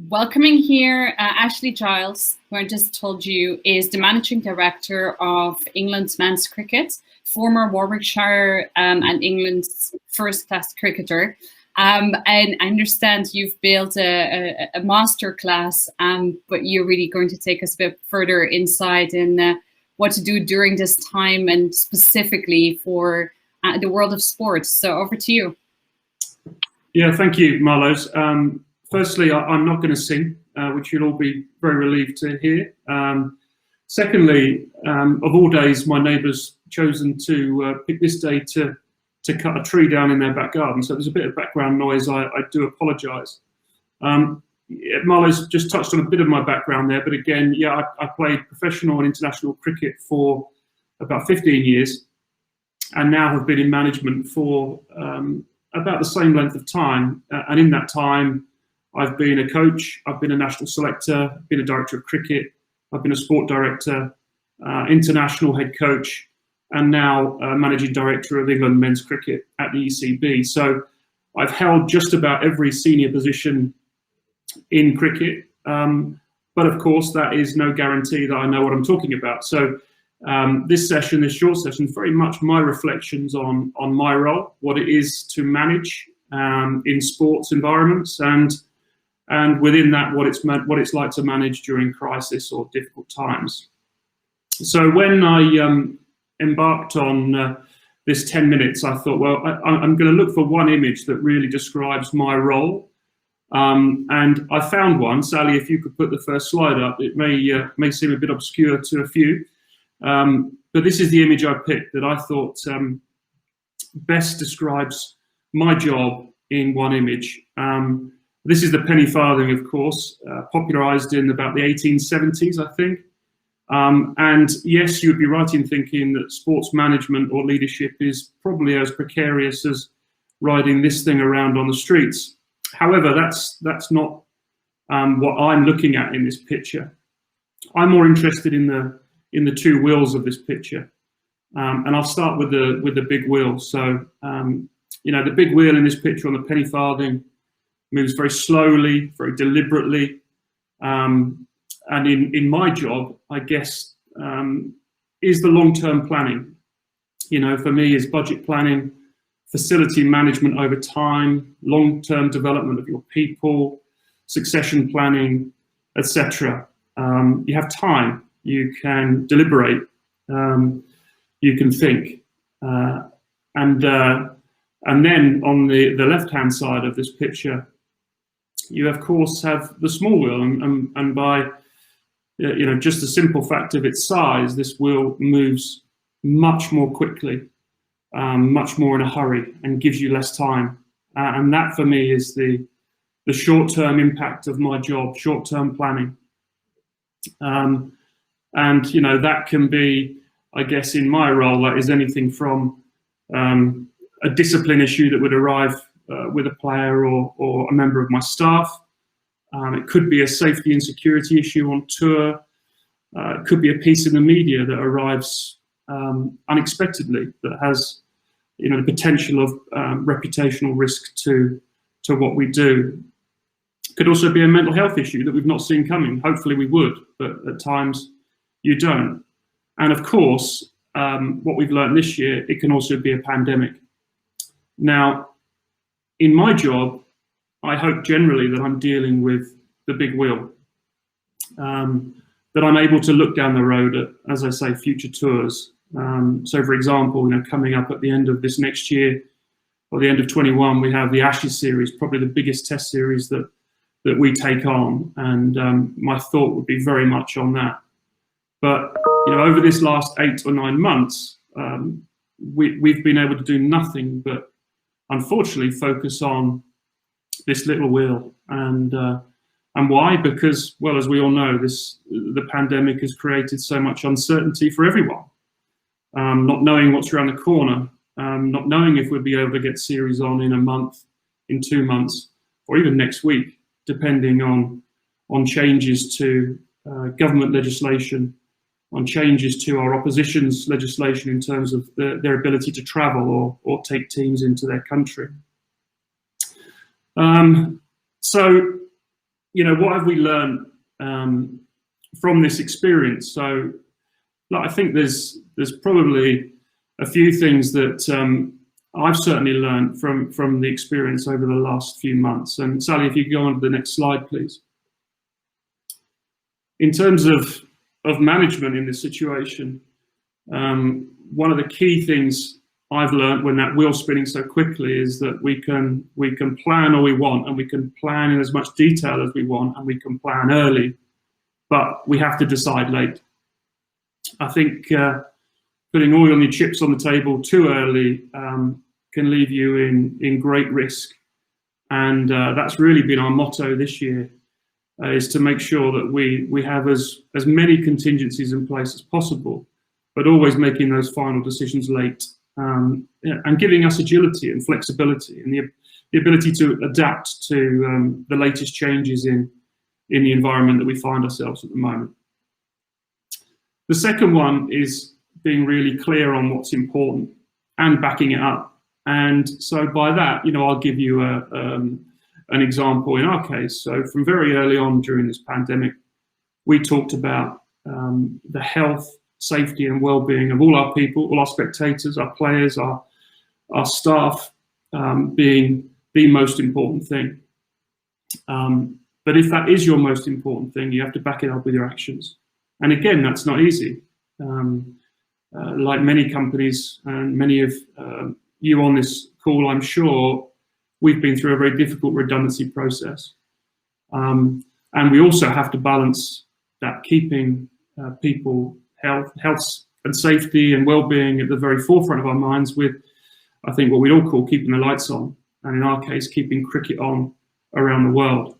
Welcoming here Ashley Giles, who I just told you is the Managing Director of England's men's cricket, former Warwickshire and England's first-class cricketer. And I understand you've built a masterclass, but you're really going to take us a bit further inside in what to do during this time and specifically for the world of sports. So over to you. Yeah, thank you, Marlos. Firstly, I'm not going to sing, which you'll all be very relieved to hear. Secondly, of all days, my neighbour's chosen to pick this day to cut a tree down in their back garden. So there's a bit of background noise. I do apologise. Marlo's just touched on a bit of my background there, but again, yeah, I played professional and international cricket for about 15 years and now have been in management for about the same length of time. And in that time, I've been a coach, I've been a national selector, been a director of cricket, I've been a sport director, international head coach, and now managing director of England men's cricket at the ECB. So I've held just about every senior position in cricket, but of course that is no guarantee that I know what I'm talking about. So this session, this short session, is very much my reflections on my role, what it is to manage in sports environments, and within that, what it's like to manage during crisis or difficult times. So when I embarked on this 10 minutes, I thought, well, I'm going to look for one image that really describes my role. And I found one. Sally, if you could put the first slide up, it may seem a bit obscure to a few. But this is the image I picked that I thought best describes my job in one image. This is the penny farthing, of course, popularised in about the 1870s, I think. And yes, you'd be right in thinking that sports management or leadership is probably as precarious as riding this thing around on the streets. However, that's not what I'm looking at in this picture. I'm more interested in the two wheels of this picture, and I'll start with the big wheel. So the big wheel in this picture on the penny farthing moves very slowly, very deliberately, and in my job, I guess, is the long-term planning. For me, is budget planning, facility management over time, long-term development of your people, succession planning, etc. You have time, you can deliberate, you can think, and then on the left-hand side of this picture, you of course have the small wheel, and by just the simple fact of its size, this wheel moves much more quickly, much more in a hurry, and gives you less time. And that for me is the short-term impact of my job, short-term planning. And that can be, I guess, in my role, that is anything from a discipline issue that would arrive with a player or a member of my staff. It could be a safety and security issue on tour. It could be a piece in the media that arrives unexpectedly, that has the potential of reputational risk to what we do. It could also be a mental health issue that we've not seen coming. Hopefully we would, but at times you don't. And of course, what we've learned this year, it can also be a pandemic. Now, in my job, I hope generally that I'm dealing with the big wheel, that I'm able to look down the road at, as I say, future tours. So for example, coming up at the end of this next year, or the end of 21, we have the Ashes series, probably the biggest test series that we take on. And my thought would be very much on that. But, over this last 8 or 9 months, we've been able to do nothing but, unfortunately, focus on this little wheel. And why? Because, well, as we all know, the pandemic has created so much uncertainty for everyone. Not knowing what's around the corner, not knowing if we'll be able to get series on in a month, in 2 months, or even next week, depending on changes to government legislation, on changes to our opposition's legislation in terms of their ability to travel or take teams into their country. So what have we learned from this experience? So, I think there's probably a few things that I've certainly learned from the experience over the last few months. And Sally, if you could go on to the next slide, please. In terms of management in this situation, one of the key things I've learned when that wheel's spinning so quickly is that we can plan all we want, and we can plan in as much detail as we want, and we can plan early, but we have to decide late. I think putting all your chips on the table too early can leave you in great risk, and that's really been our motto this year, is to make sure that we have as many contingencies in place as possible, but always making those final decisions late, and giving us agility and flexibility and the ability to adapt to the latest changes in the environment that we find ourselves at the moment. The second one is being really clear on what's important and backing it up. And so by that, I'll give you an example in our case. So from very early on during this pandemic, we talked about the health, safety and well-being of all our people, all our spectators, our players, our staff, being the most important thing. But if that is your most important thing, you have to back it up with your actions. And again, that's not easy. Like many companies and many of you on this call, I'm sure, we've been through a very difficult redundancy process. And we also have to balance that keeping people health and safety and well-being at the very forefront of our minds with, I think, what we'd all call keeping the lights on. And in our case, keeping cricket on around the world.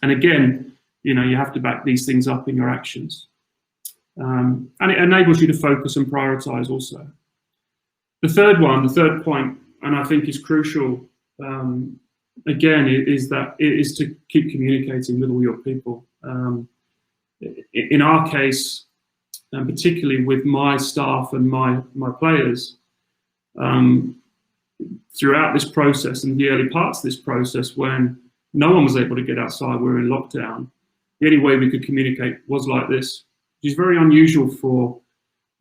And again, you have to back these things up in your actions. And it enables you to focus and prioritize also. The third point, and I think is crucial, again, is to keep communicating with all your people. In our case, and particularly with my staff and my players, throughout this process and the early parts of this process, when no one was able to get outside, we were in lockdown, the only way we could communicate was like this, which is very unusual for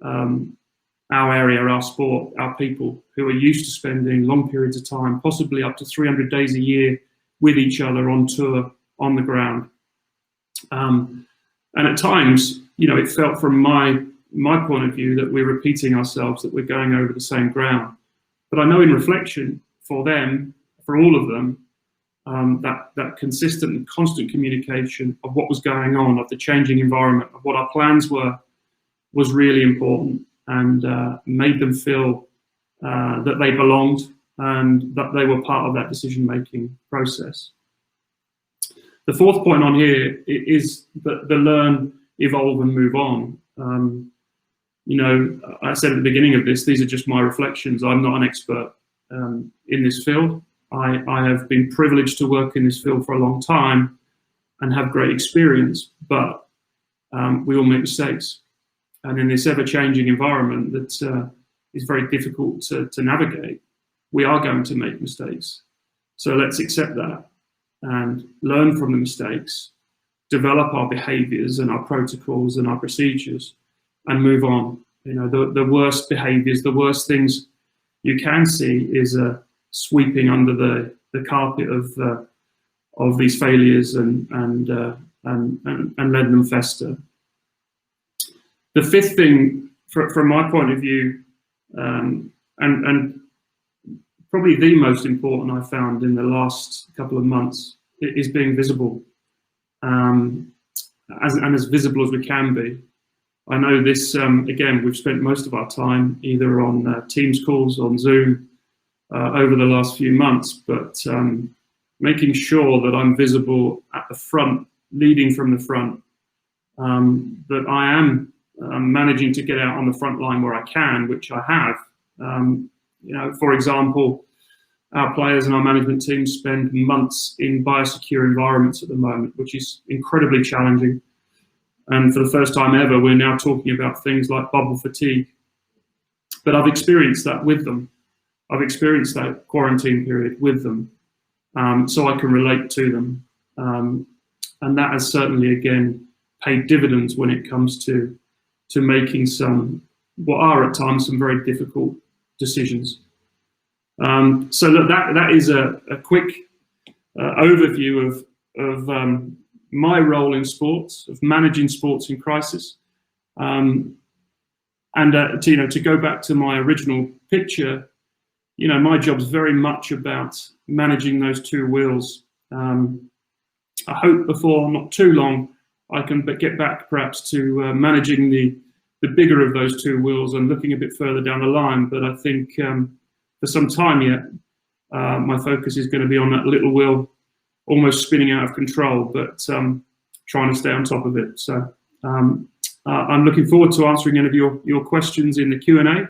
our area, our sport, our people who are used to spending long periods of time, possibly up to 300 days a year with each other on tour, on the ground. And at times, it felt from my point of view that we're repeating ourselves, that we're going over the same ground. But I know in reflection, for them, for all of them, that consistent and constant communication of what was going on, of the changing environment, of what our plans were, was really important, and made them feel that they belonged and that they were part of that decision-making process. The fourth point on here is the learn, evolve and move on. I said at the beginning of this, these are just my reflections. I'm not an expert in this field. I have been privileged to work in this field for a long time and have great experience, but we all make mistakes. And in this ever-changing environment that is very difficult to navigate, we are going to make mistakes. So let's accept that and learn from the mistakes, develop our behaviours and our protocols and our procedures, and move on. The worst behaviours, the worst things you can see is sweeping under the carpet of these failures and letting them fester. The fifth thing, from my point of view, and probably the most important I found in the last couple of months, is being visible, and as visible as we can be. I know this, again, we've spent most of our time either on Teams calls, on Zoom, over the last few months, but making sure that I'm visible at the front, leading from the front, that I am managing to get out on the front line where I can, which I have. For example, our players and our management team spend months in biosecure environments at the moment, which is incredibly challenging. And for the first time ever, we're now talking about things like bubble fatigue. But I've experienced that with them. I've experienced that quarantine period with them, so I can relate to them. and that has certainly, again, paid dividends when it comes to making what are at times some very difficult decisions. So look, that is a quick overview of my role in sports, of managing sports in crisis. And to go back to my original picture, my job is very much about managing those two wheels. I hope before not too long I can get back perhaps to managing the bigger of those two wheels and looking a bit further down the line. But I think for some time yet, my focus is going to be on that little wheel almost spinning out of control, but trying to stay on top of it. So I'm looking forward to answering any of your questions in the Q&A.